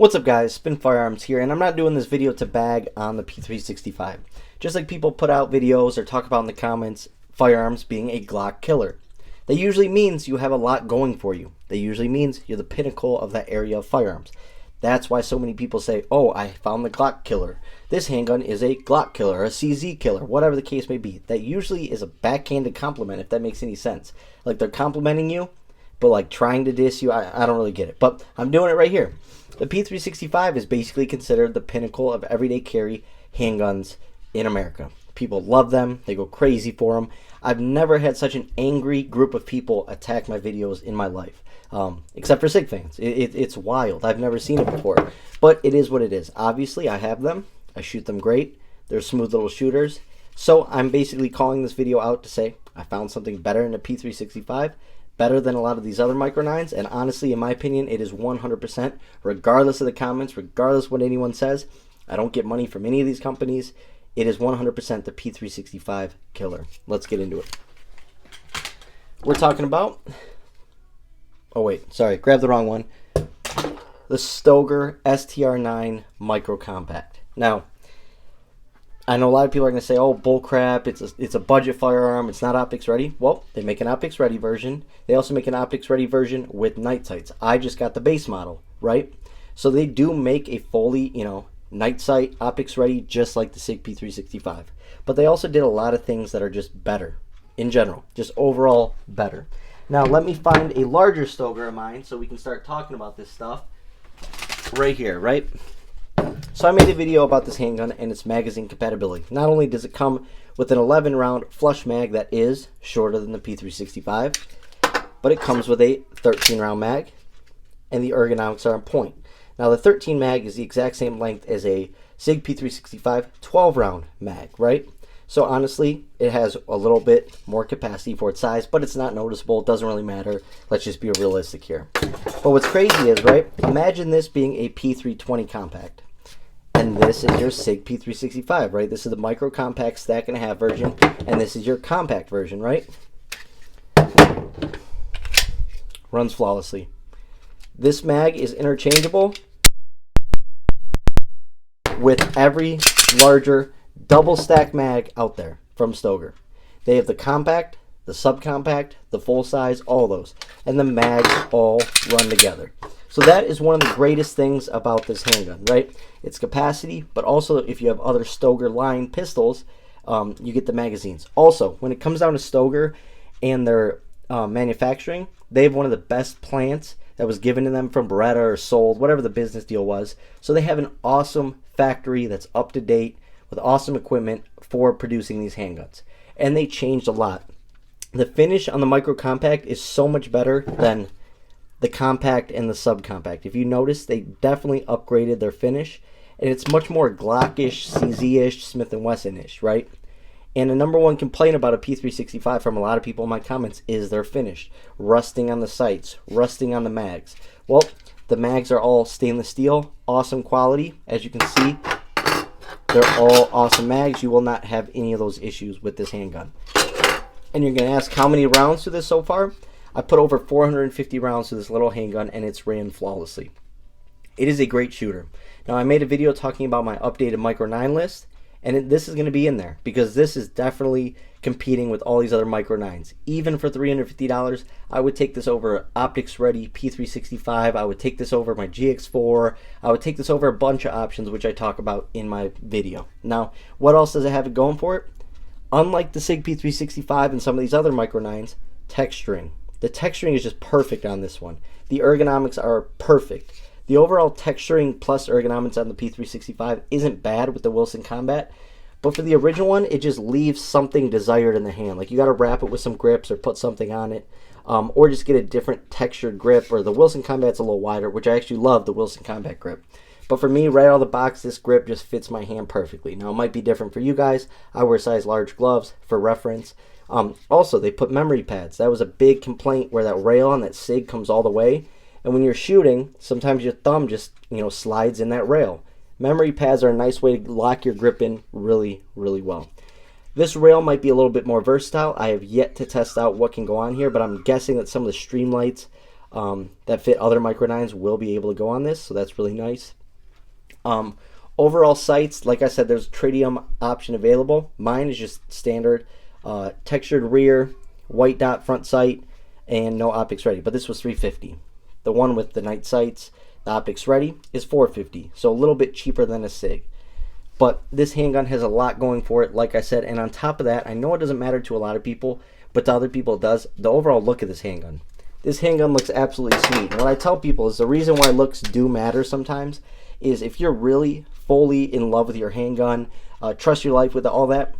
What's up guys, Spin Firearms here, and I'm not doing this video to bag on the P365. Just like people put out videos or talk about in the comments, firearms being a Glock killer. That usually means you have a lot going for you. That usually means you're the pinnacle of that area of firearms. That's why so many people say, oh, I found the Glock killer. This handgun is a Glock killer, a CZ killer, whatever the case may be. That usually is a backhanded compliment, if that makes any sense. Like they're complimenting you, but like trying to diss you, I don't really get it. But I'm doing it right here. The P365 is basically considered the pinnacle of everyday carry handguns in America. People love them. They go crazy for them. I've never had such an angry group of people attack my videos in my life, except for SIG fans. It's wild. I've never seen it before, but it is what it is. Obviously, I have them. I shoot them great. They're smooth little shooters. So I'm basically calling this video out to say I found something better in the P365. Better than a lot of these other Micro 9s, and honestly, in my opinion, it is 100%, regardless of the comments, regardless what anyone says. I don't get money from any of these companies. It is 100% the P365 killer. Let's get into it. We're talking about, oh wait, sorry, grabbed the wrong one. The Stoeger STR9 Micro Compact. Now, I know a lot of people are going to say, oh, bullcrap, it's a budget firearm, it's not optics ready. Well, they make an optics ready version. They also make an optics ready version with night sights. I just got the base model, right? So they do make a fully, night sight optics ready, just like the SIG P365. But they also did a lot of things that are just better in general, just overall better. Now, let me find a larger Stoeger of mine so we can start talking about this stuff right here, right? So I made a video about this handgun and its magazine compatibility. Not only does it come with an 11 round flush mag that is shorter than the P365, but it comes with a 13 round mag, and the ergonomics are on point. Now the 13 mag is the exact same length as a SIG P365 12 round mag, right? So honestly, it has a little bit more capacity for its size, but it's not noticeable. It doesn't really matter. Let's just be realistic here. But what's crazy is, right, imagine this being a P320 compact. And this is your SIG P365, right? This is the micro compact stack and a half version, and this is your compact version, right? Runs flawlessly. This mag is interchangeable with every larger double stack mag out there from Stoeger. They have the compact, the subcompact, the full size, all those, and the mags all run together. So that is one of the greatest things about this handgun, right? Its capacity, but also if you have other Stoeger line pistols, you get the magazines. Also, when it comes down to Stoeger and their manufacturing, they have one of the best plants that was given to them from Beretta or sold, whatever the business deal was. So they have an awesome factory that's up to date with awesome equipment for producing these handguns. And they changed a lot. The finish on the Micro Compact is so much better than the compact and the subcompact. If you notice, they definitely upgraded their finish, and it's much more Glockish, CZ-ish, Smith & Wesson-ish, right? And the number one complaint about a P365 from a lot of people in my comments is their finish. Rusting on the sights, rusting on the mags. Well, the mags are all stainless steel, awesome quality. As you can see, they're all awesome mags. You will not have any of those issues with this handgun. And you're going to ask, how many rounds to this so far? I put over 450 rounds to this little handgun, and it's ran flawlessly. It is a great shooter. Now, I made a video talking about my updated Micro 9 list, and this is going to be in there because this is definitely competing with all these other Micro 9s. Even for $350, I would take this over optics ready P365. I would take this over my GX4. I would take this over a bunch of options, which I talk about in my video. Now, what else does it have going for it? Unlike the SIG P365 and some of these other Micro 9s, texturing. The texturing is just perfect on this one. The ergonomics are perfect. The overall texturing plus ergonomics on the P365 isn't bad with the Wilson Combat, but for the original one, it just leaves something desired in the hand. Like you got to wrap it with some grips or put something on it, or just get a different textured grip. Or the Wilson Combat's a little wider, which I actually love the Wilson Combat grip. But for me, right out of the box, this grip just fits my hand perfectly. Now, it might be different for you guys. I wear size large gloves for reference. Also, they put memory pads. That was a big complaint where that rail on that SIG comes all the way. And when you're shooting, sometimes your thumb just, slides in that rail. Memory pads are a nice way to lock your grip in really, really well. This rail might be a little bit more versatile. I have yet to test out what can go on here, but I'm guessing that some of the Streamlights that fit other micro 9s will be able to go on this, so that's really nice. Overall sights, like I said, there's a tritium option available. Mine is just standard textured rear, white dot front sight, and no optics ready, but this was $350. The one with the night sights, the optics ready, is $450, so a little bit cheaper than a SIG. But this handgun has a lot going for it, like I said, and on top of that, I know it doesn't matter to a lot of people, but to other people it does. The overall look of this handgun. This handgun looks absolutely sweet. And what I tell people is the reason why looks do matter sometimes is if you're really fully in love with your handgun, trust your life with all that,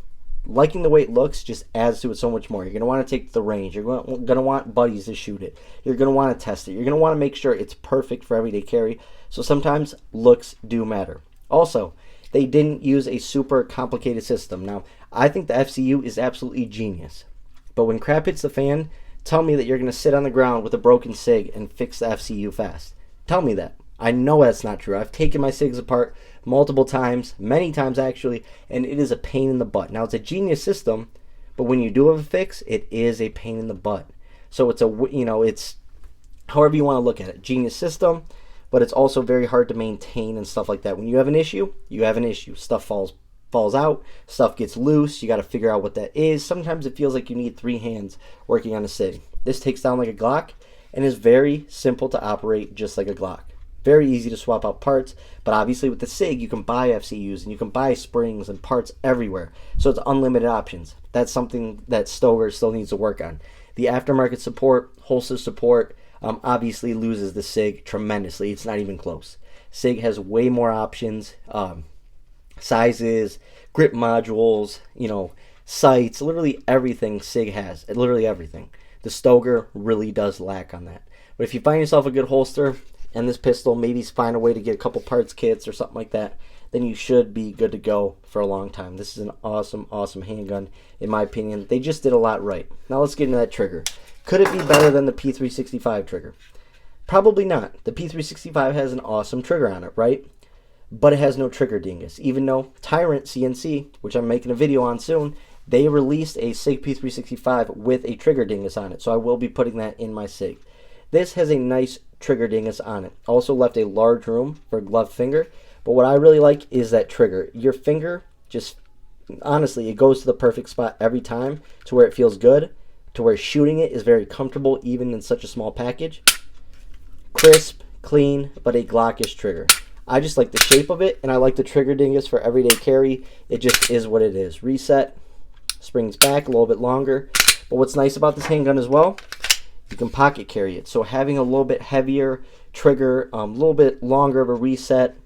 liking the way it looks just adds to it so much more. You're going to want to take it to the range. You're going to want buddies to shoot it. You're going to want to test it. You're going to want to make sure it's perfect for everyday carry. So sometimes looks do matter. Also, they didn't use a super complicated system. Now, I think the FCU is absolutely genius. But when crap hits the fan, tell me that you're going to sit on the ground with a broken SIG and fix the FCU fast. Tell me that. I know that's not true. I've taken my SIGs apart multiple times, many times actually, and it is a pain in the butt. Now, it's a genius system, but when you do have a fix, it is a pain in the butt. So it's it's however you want to look at it. Genius system, but it's also very hard to maintain and stuff like that. When you have an issue, you have an issue. Stuff falls out, stuff gets loose, you got to figure out what that is. Sometimes it feels like you need 3 hands working on a SIG. This takes down like a Glock and is very simple to operate just like a Glock. Very easy to swap out parts, but obviously with the SIG you can buy FCUs and you can buy springs and parts everywhere. So it's unlimited options. That's something that Stoker still needs to work on. The aftermarket support, holster support, obviously loses the SIG tremendously. It's not even close. SIG has way more options, sizes, grip modules, sights, literally everything SIG has. Literally everything. The Stoker really does lack on that. But if you find yourself a good holster and this pistol, maybe find a way to get a couple parts kits or something like that, then you should be good to go for a long time. This is an awesome, awesome handgun, in my opinion. They just did a lot right. Now let's get into that trigger. Could it be better than the P365 trigger? Probably not. The P365 has an awesome trigger on it, right? But it has no trigger dingus. Even though Tyrant CNC, which I'm making a video on soon, they released a SIG P365 with a trigger dingus on it. So I will be putting that in my SIG. This has a nice trigger dingus on it. Also left a large room for a gloved finger. But what I really like is that trigger. Your finger just, honestly, it goes to the perfect spot every time to where it feels good, to where shooting it is very comfortable even in such a small package. Crisp, clean, but a Glockish trigger. I just like the shape of it, and I like the trigger dingus for everyday carry. It just is what it is. Reset, springs back a little bit longer. But what's nice about this handgun as well, you can pocket carry it. So having a little bit heavier trigger, a little bit longer of a reset,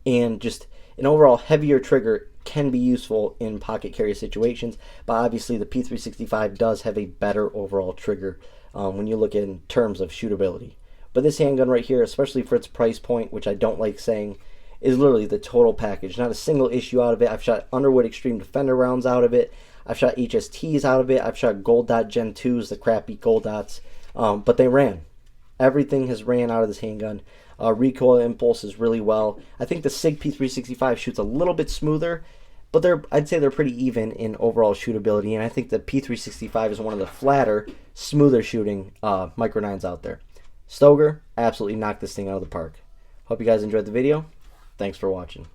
and just an overall heavier trigger can be useful in pocket carry situations. But obviously the P365 does have a better overall trigger when you look in terms of shootability. But this handgun right here, especially for its price point, which I don't like saying, is literally the total package. Not a single issue out of it. I've shot Underwood Extreme Defender rounds out of it. I've shot HSTs out of it. I've shot Gold Dot Gen 2s, the crappy Gold Dots. But they ran. Everything has ran out of this handgun. Recoil impulses really well. I think the SIG P365 shoots a little bit smoother, but I'd say they're pretty even in overall shootability. And I think the P365 is one of the flatter, smoother shooting Micro 9s out there. Stoker absolutely knocked this thing out of the park. Hope you guys enjoyed the video. Thanks for watching.